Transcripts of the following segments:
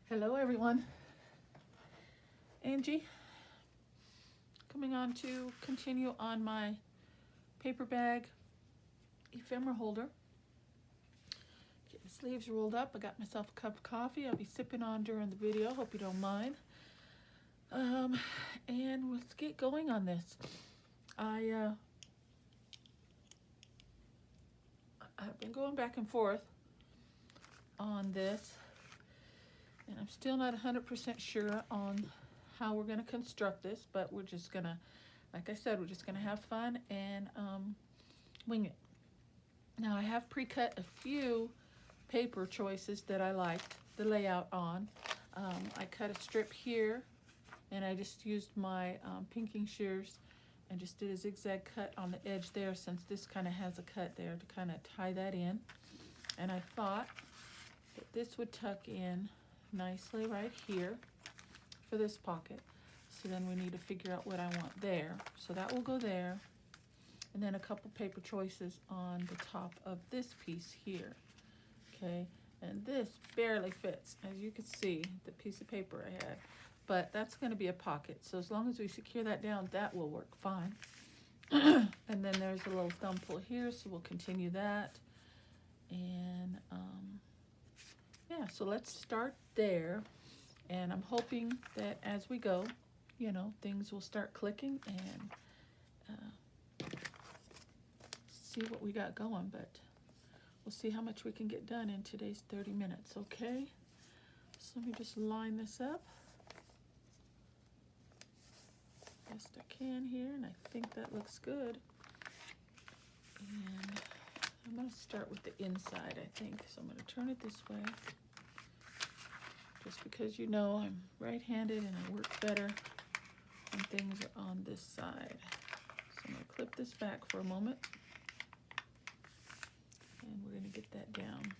Hello everyone, Angie, coming on to continue on my paper bag ephemera holder. Get the sleeves rolled up. I got myself a cup of coffee I'll be sipping on during the video, hope you don't mind. And let's get going on this. I've been going back and forth on this, and I'm still not 100% sure on how we're going to construct this, but we're just going to, like I said, we're just going to have fun and wing it. Now I have pre-cut a few paper choices that I liked the layout on. I cut a strip here, and I just used my pinking shears and just did a zigzag cut on the edge there, since this kind of has a cut there to kind of tie that in. And I thought that this would tuck in nicely right here for this pocket. So then we need to figure out what I want there. So that will go there. And then a couple paper choices on the top of this piece here. Okay, and this barely fits, as you can see, the piece of paper I had. But that's going to be a pocket, so as long as we secure that down, that will work fine. And then there's a little thumb pull here, so we'll continue that. And yeah, so let's start there. And I'm hoping that as we go, you know, things will start clicking and see what we got going. But we'll see how much we can get done in today's 30 minutes, okay? So let me just line this up best I can here, and I think that looks good. And I'm going to start with the inside, I think. So I'm going to turn it this way, just because you know I'm right-handed and I work better when things are on this side. So I'm going to clip this back for a moment, and we're going to get that down.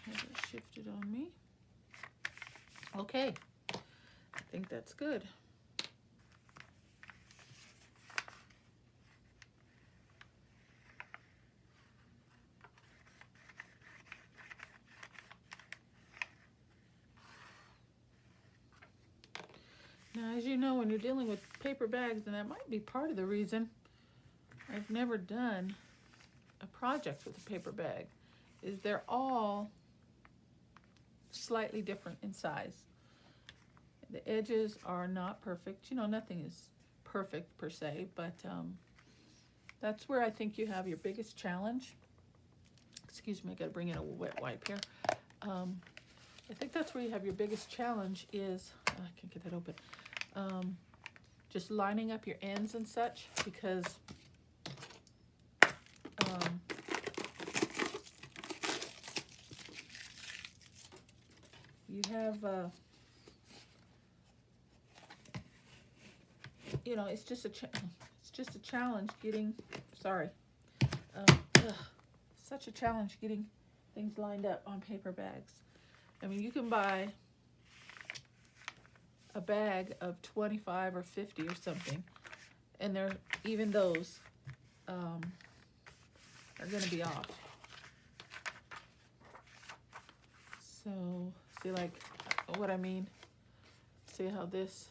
Have it shifted on me. Okay, I think that's good. Now, as you know, when you're dealing with paper bags, and that might be part of the reason I've never done a project with a paper bag, is they're all slightly different in size. The edges are not perfect. You know, nothing is perfect per se, but that's where I think you have your biggest challenge. Excuse me, I gotta bring in a wet wipe here. I think that's where you have your biggest challenge is, I can't get that open, just lining up your ends and such, because you have, you know, it's just a challenge getting, sorry, such a challenge getting things lined up on paper bags. I mean, you can buy a bag of 25 or 50 or something, and they're, even those are going to be off. So, see, like, what I mean? See how this,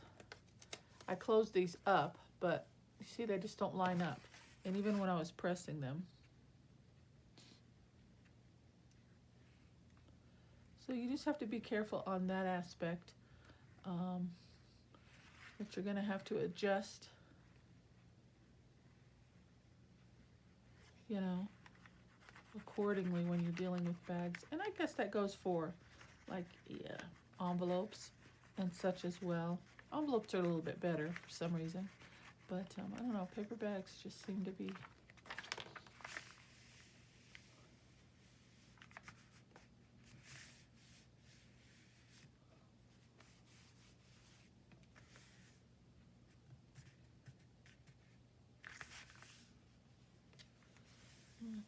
I closed these up, but you see they just don't line up. And even when I was pressing them. So you just have to be careful on that aspect. That you're going to have to adjust, you know, accordingly when you're dealing with bags. And I guess that goes for, like, yeah, envelopes and such as well. Envelopes are a little bit better for some reason, but I don't know, paper bags just seem to be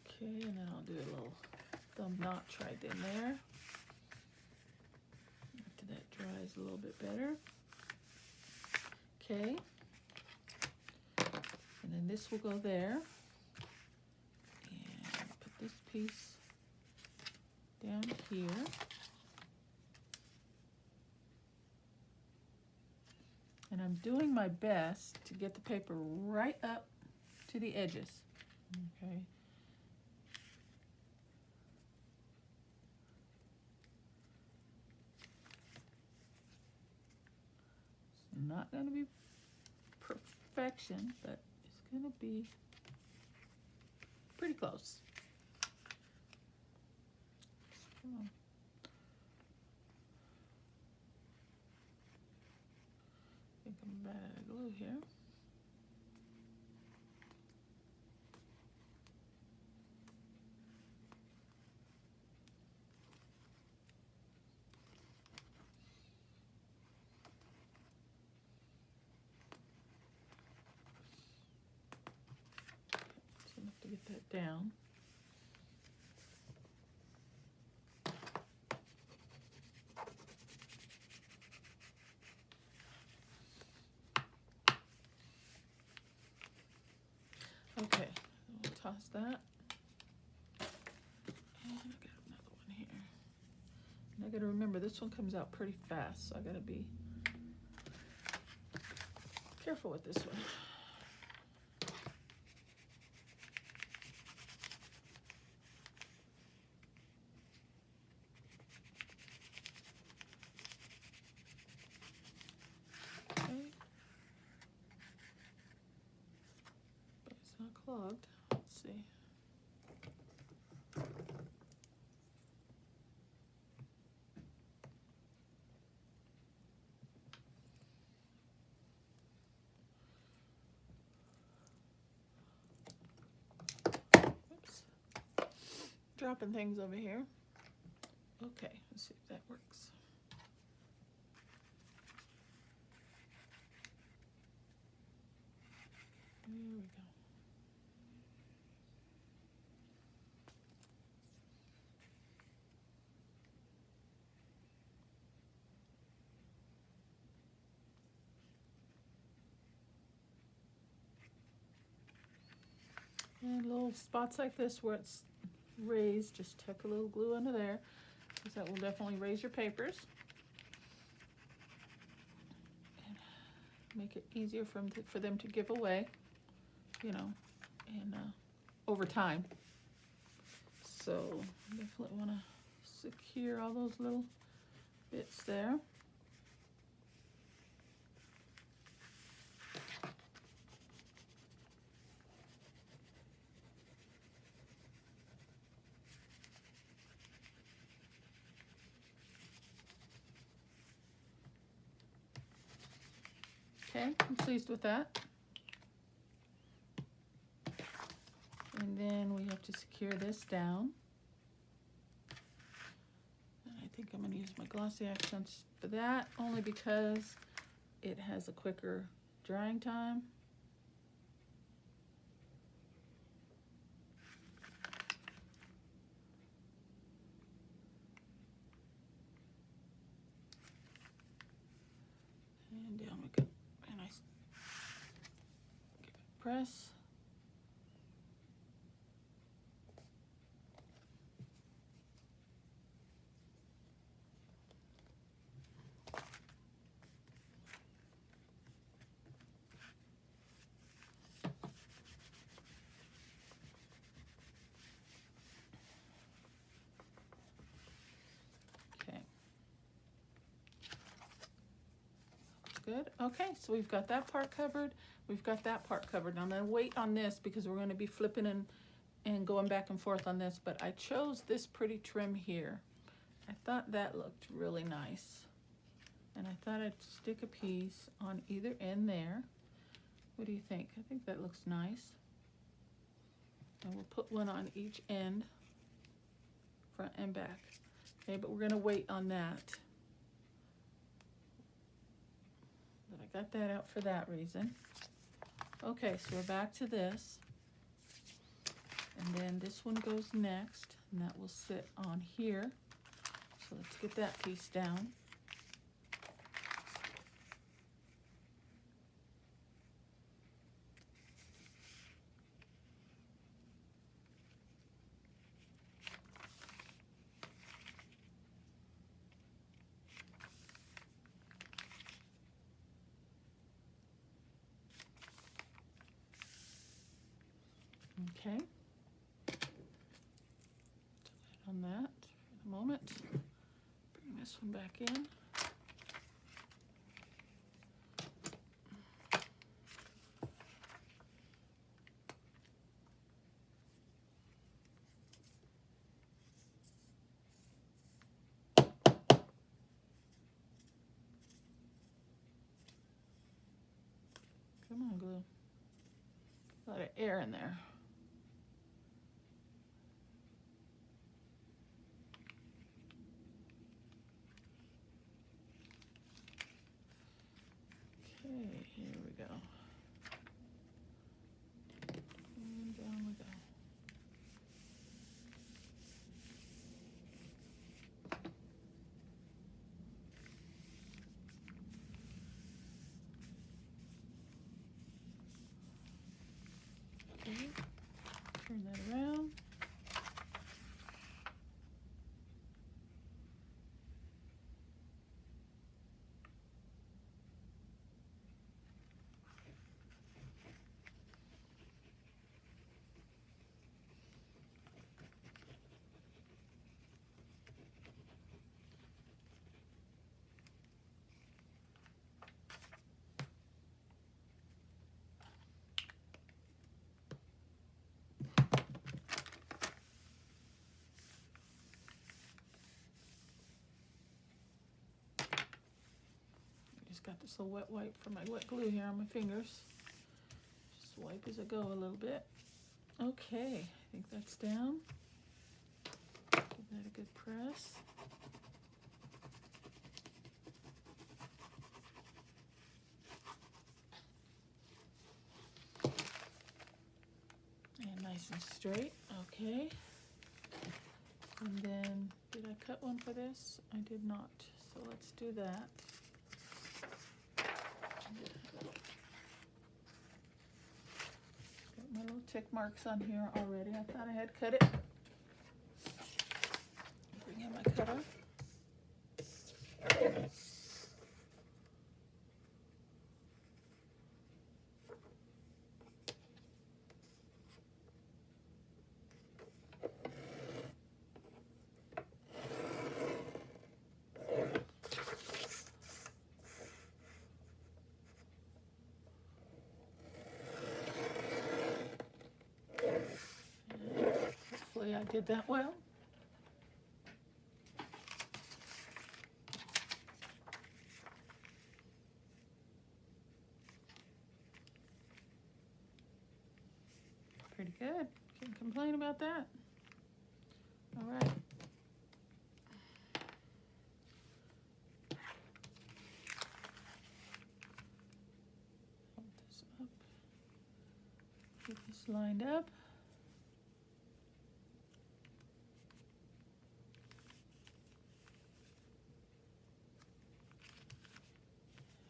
okay. And then I'll do a little thumb notch right in there after that dries a little bit better. Okay, and then this will go there, and piece down here. And I'm doing my best to get the paper right up to the edges. Okay. It's not going to be perfection, but it's going to be pretty close. So, I think I'm about out of glue here. So I have to get that down. Okay, we'll toss that. And I got another one here. And I gotta remember this one comes out pretty fast, so I gotta be careful with this one. Okay. But it's not clogged. Let's see. Oops. Dropping things over here. Okay, let's see if that works. There we go. And little spots like this where it's raised, just tuck a little glue under there, because that will definitely raise your papers. And make it easier for them to give away, you know, and over time. So definitely want to secure all those little bits there. Okay, I'm pleased with that. And then we have to secure this down. And I think I'm going to use my glossy accents for that, only because it has a quicker drying time. And down we go. And I give it a press. Okay. Good. Okay, so we've got that part covered. We've got that part covered. Now I'm going to wait on this because we're going to be flipping and going back and forth on this, but I chose this pretty trim here. I thought that looked really nice. And I thought I'd stick a piece on either end there. What do you think? I think that looks nice. And we'll put one on each end, front and back. Okay, but we're going to wait on that. But I got that out for that reason. Okay, so we're back to this. And then this one goes next, and that will sit on here. So let's get that piece down. Okay. On that for the moment. Bring this one back in. Come on, glue. A lot of air in there. Okay, here we go. And down we go. Okay, turn that around. Just got this little wet wipe for my wet glue here on my fingers. Just wipe as I go a little bit. Okay, I think that's down. Give that a good press. And nice and straight, okay. And then, did I cut one for this? I did not, so let's do that. Got my little tick marks on here already. I thought I had cut it. Bring in my cutter. Hopefully I did that well. Pretty good. Can't complain about that. All right. Hold this up. Get this lined up.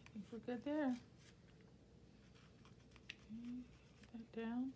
I think we're good there. Okay, put that down.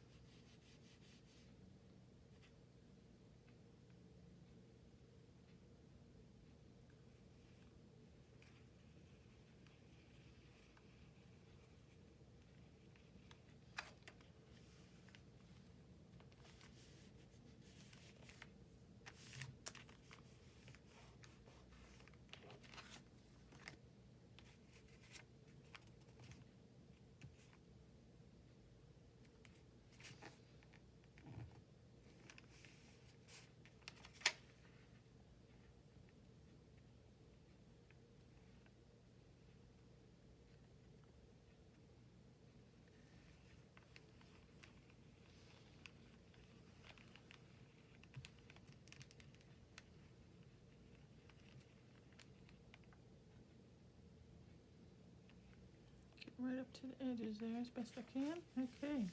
Right up to the edges there as best I can. Okay.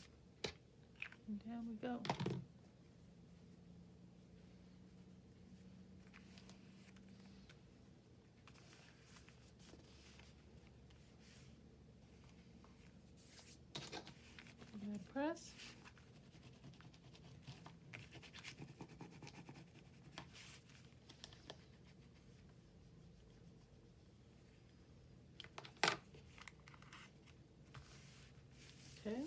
And down we go. Give that a press. Okay.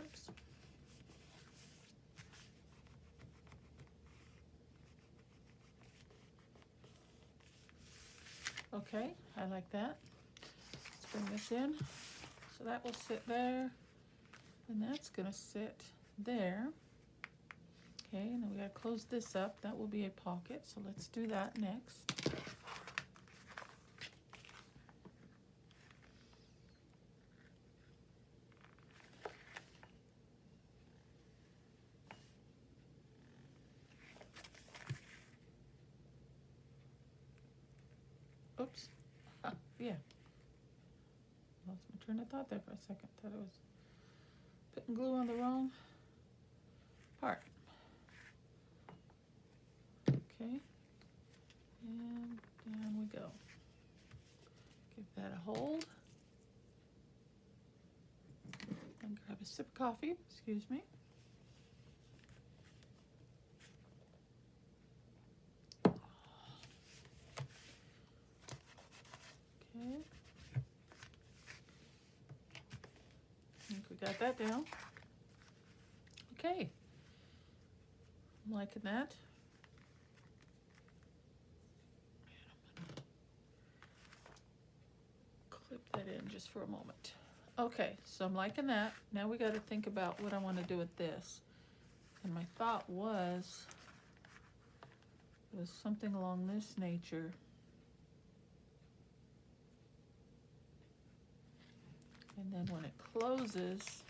Oops. Okay, I like that. Let's bring this in. So that will sit there, and that's gonna sit there. Okay, and then we gotta close this up. That will be a pocket, so let's do that next. Oops. Yeah. Lost my train of thought there for a second. Thought I was putting glue on the wrong part. Okay. And down we go. Give that a hold. And grab a sip of coffee. Excuse me. Okay. I think we got that down. Okay. I'm liking that. Clip that in just for a moment. Okay, so I'm liking that. Now we got to think about what I want to do with this. And my thought was something along this nature. And then when it closes,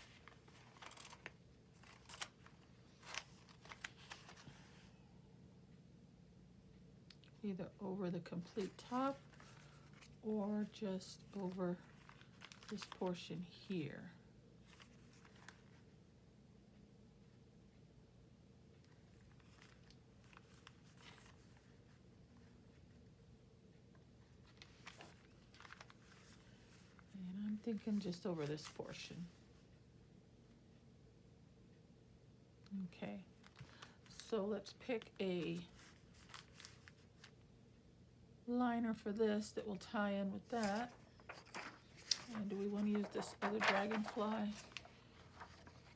either over the complete top or just over this portion here. And I'm thinking just over this portion. Okay, so let's pick a liner for this that will tie in with that. And do we want to use this other dragonfly?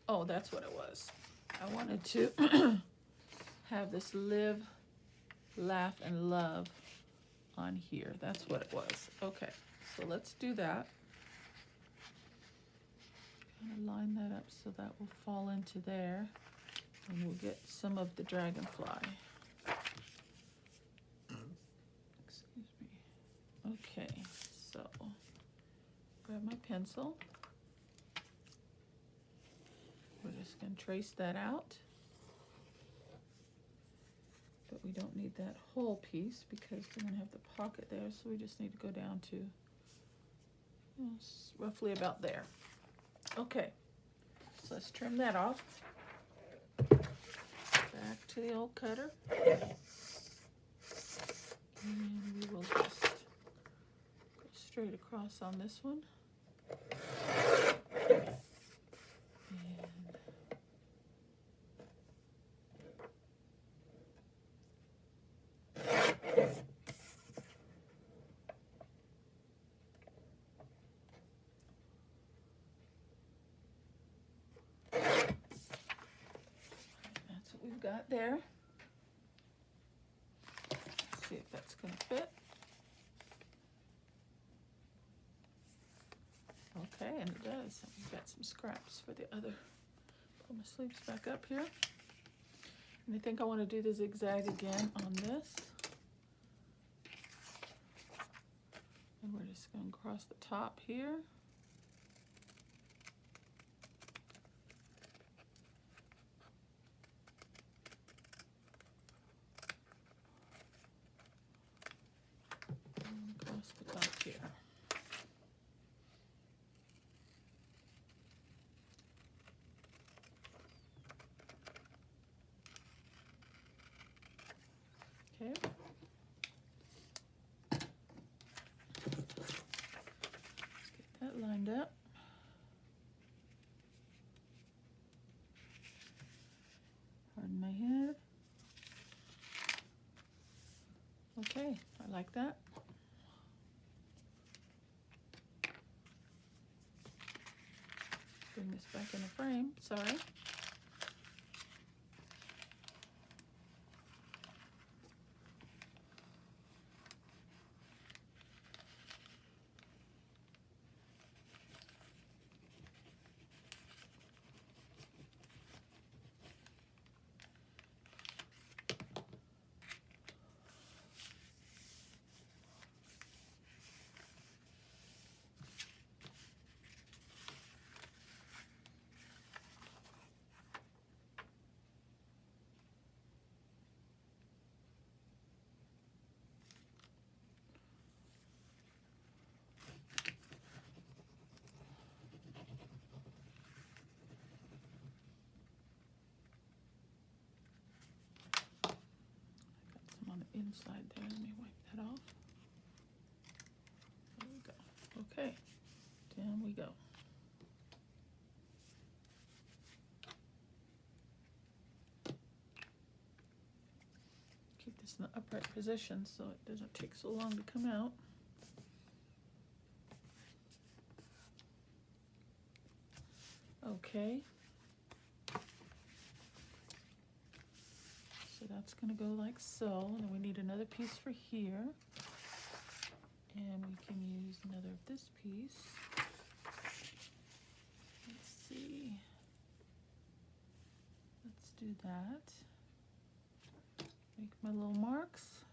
Oh, that's what it was. I wanted to have this live, laugh, and love on here. That's what it was. Okay, so let's do that. I'm gonna line that up so that will fall into there, and we'll get some of the dragonfly. Excuse me. Okay, so grab my pencil. We're just going to trace that out. But we don't need that whole piece because we're going to have the pocket there, so we just need to go down to roughly about there. Okay, so let's trim that off. Back to the old cutter. And we will just go straight across on this one. That's what we've got there. Let's see if that's going to fit. Okay, and it does. We've got some scraps for the other. Pull my sleeves back up here. And I think I want to do the zigzag again on this. And we're just going to cross the top here. And across the top here. Okay. Let's get that lined up. Pardon my head. Okay, I like that. Bring this back in the frame, sorry. inside there. Let me wipe that off. There we go. Okay, down we go. Keep this in the upright position so it doesn't take so long to come out. Okay. So that's going to go like so, and then we need another piece for here. And we can use another of this piece. Let's see. Let's do that. Make my little marks.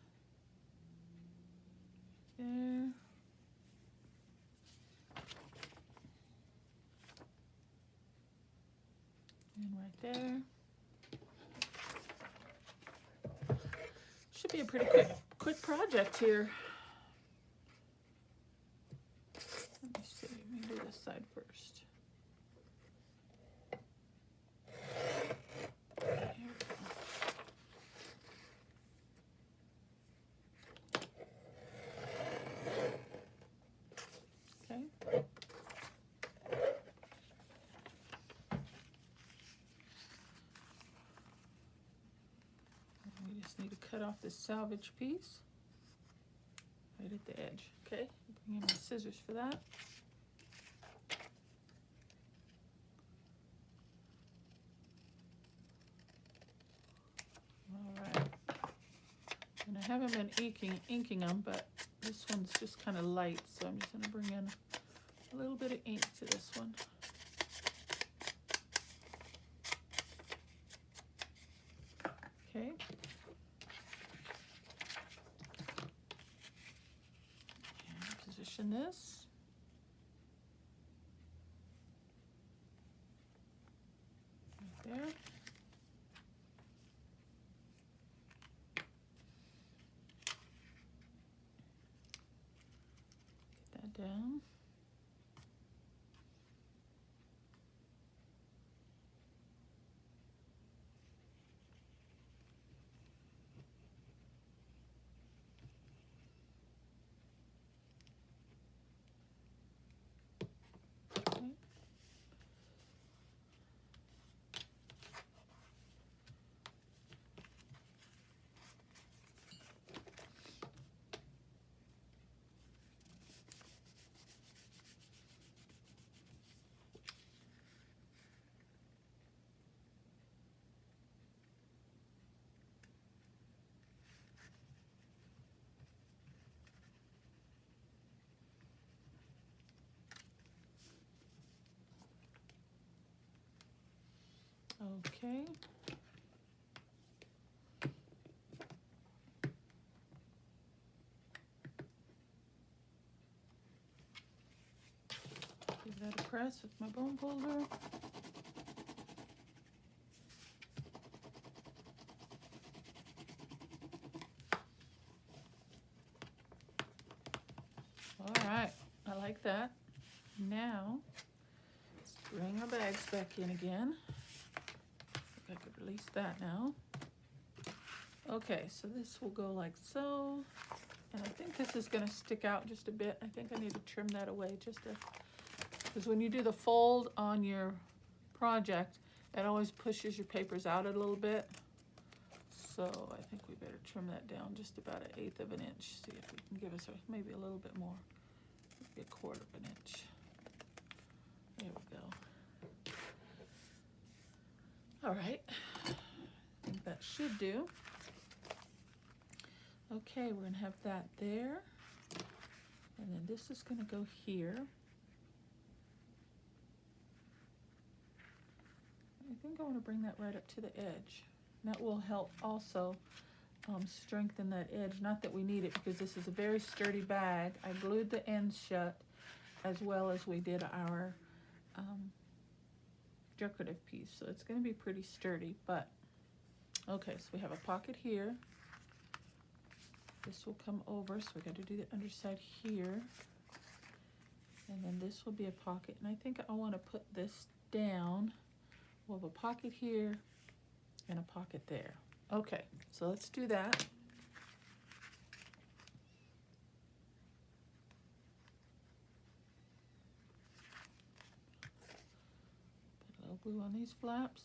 There. And right there. Should be a pretty quick project here. Let me see, let me do this side first. There we go. Okay. We just need to cut off this salvage piece right at the edge. Okay, bring in my scissors for that. All right, and I haven't been inking them, but this one's just kind of light, so I'm just going to bring in a little bit of ink to this one. Okay. Position this. Right there. Get that down. Okay. Give that a press with my bone folder. All right, I like that. Now, let's bring our bags back in again. I could release that now. Okay, so this will go like so. And I think this is going to stick out just a bit. I think I need to trim that away just because when you do the fold on your project, it always pushes your papers out a little bit. So I think we better trim that down just about 1/8 of an inch. See if we can give us maybe a little bit more, maybe 1/4 of an inch. There we go. All right, I think that should do. Okay, we're gonna have that there. And then this is gonna go here. I think I wanna bring that right up to the edge. That will help also strengthen that edge. Not that we need it because this is a very sturdy bag. I glued the ends shut as well as we did our decorative piece. So it's gonna be pretty sturdy, but okay, so we have a pocket here. This will come over, so we got to do the underside here. And then this will be a pocket. And I think I want to put this down. We'll have a pocket here and a pocket there. Okay, so let's do that. glue on these flaps.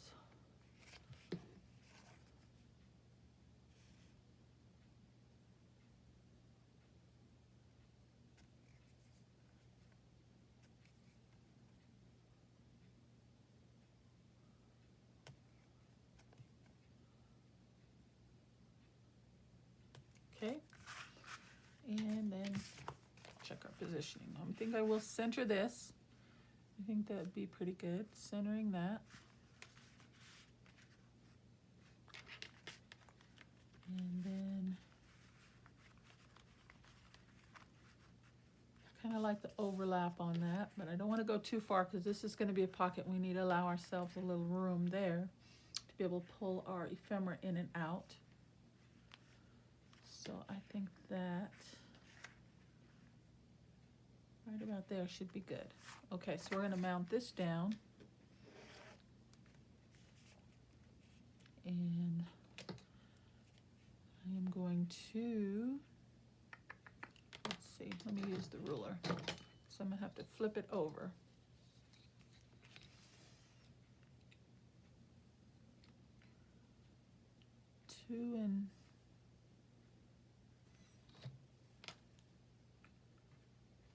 Okay, and then check our positioning. I think I will center this. I think that would be pretty good, centering that. And then I kind of like the overlap on that, but I don't want to go too far because this is going to be a pocket. We need to allow ourselves a little room there to be able to pull our ephemera in and out. So I think that right about there should be good. Okay, so we're going to mount this down. And I am going to, let's see, let me use the ruler. So I'm going to have to flip it over.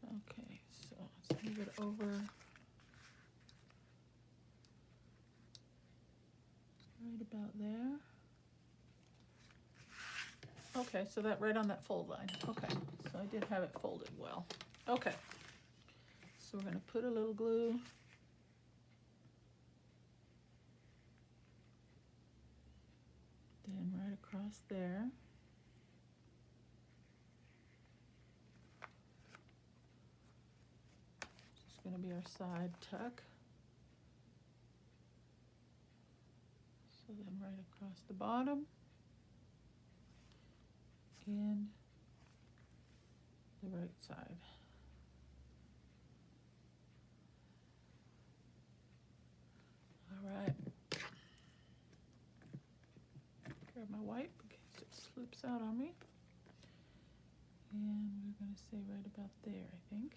Okay, so let's move it over. Right about there. Okay, so that right on that fold line. Okay, so I did have it folded well. Okay, so we're going to put a little glue. Then right across there. This is going to be our side tuck. So then right across the bottom. And the right side. All right. Grab my wipe in case it slips out on me. And we're going to say right about there, I think.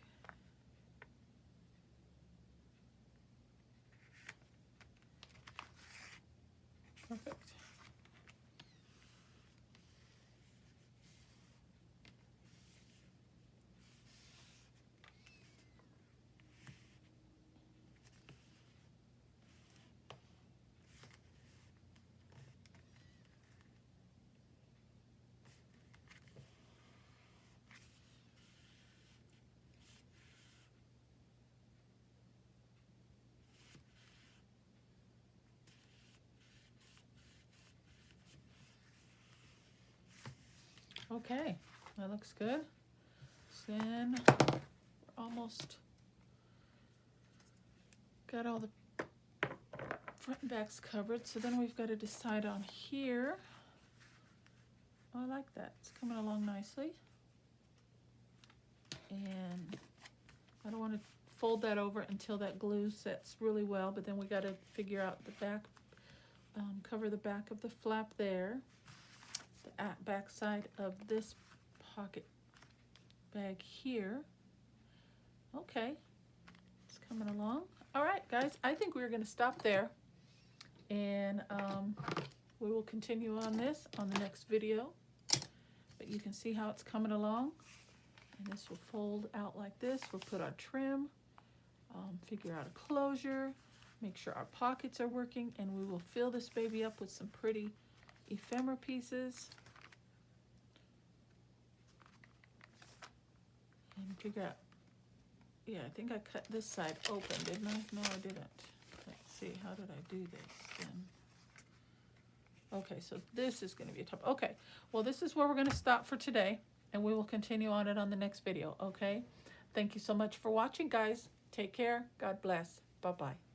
Perfect. Okay, that looks good. So then we're almost got all the front and backs covered. So then we've got to decide on here. Oh, I like that. It's coming along nicely. And I don't want to fold that over until that glue sets really well, but then we got to figure out the back, cover the back of the flap there. The back side of this pocket bag here. Okay, it's coming along. All right, guys, I think we're going to stop there, and we will continue on this on the next video. But you can see how it's coming along, and this will fold out like this. We'll put our trim, figure out a closure, make sure our pockets are working, and we will fill this baby up with some pretty ephemera pieces. And figure out, yeah, I think I cut this side open, didn't I? No, I didn't. Let's see, how did I do this then? Okay, so this is going to be a top. Okay, well, this is where we're going to stop for today, and we will continue on it on the next video, okay? Thank you so much for watching, guys. Take care. God bless. Bye-bye.